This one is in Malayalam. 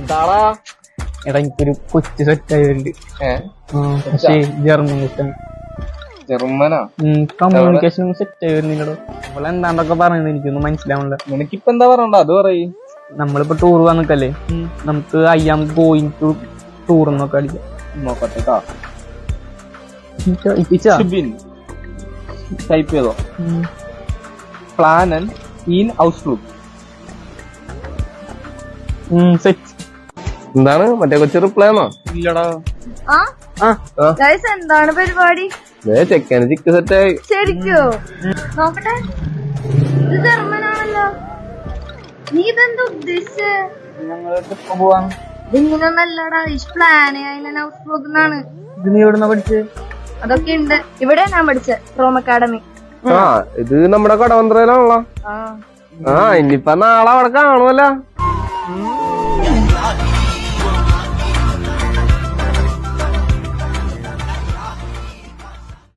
എന്താടാ എടാ എനിക്കൊരു കൊച്ചു സെറ്റ് ആയവരുണ്ട്. പക്ഷേ ജർമ്മൻ കൊച്ചാണ്. ജർമ്മനാ? കമ്മ്യൂണിക്കേഷൻ സെറ്റ് ആയിരുന്നില്ലടോ. അവളെ എന്താണ്ടൊക്കെ പറയുന്നത് എനിക്കൊന്നും മനസ്സിലാവണില്ല. നിനക്കിപ്പ എന്താ പറയണ്ട അത് പറയും. നമ്മളിപ്പോ ടൂർ വന്നിട്ടല്ലേ, നമുക്ക് I am going to tour എന്നൊക്കെ അടിക്കാം. നോക്കട്ടെ ടൈപ്പ് ചെയ്തോ. Plan in Outlook. സെറ്റ്. എന്താണ് മറ്റേ കൊച്ചു റിപ്ലൈ ആണോ? ഇല്ലടാ. എന്താണ് പരിപാടി? ചെക്കന് ചിക്ക് സെറ്റ് ആയി. ശരിക്കോ? നോക്കട്ടെ. ഇത് ജർമ്മനാണല്ലോ. നീ ഇതെന്താ ഉദ്ദേശിച്ചേ? ഞങ്ങള് ട്രിപ്പ് പോവാണ്. ഇതിങ്ങനൊന്നല്ലടാ, ഈ പ്ലാൻ ഹൗസ് ബ്ലോഗിന്നാണ്. ഇത് നീ എവിടുന്നാ പഠിച്ചേ? അതൊക്കെ ഉണ്ട്. ഇവിടെ ഞാൻ പഠിച്ചേ റോം അക്കാഡമി. ഇത് നമ്മുടെ കടവന്ത്രയിലാണല്ലോ. ഇനിയിപ്പ നാളെ അവിടെ കാണുമല്ലോ.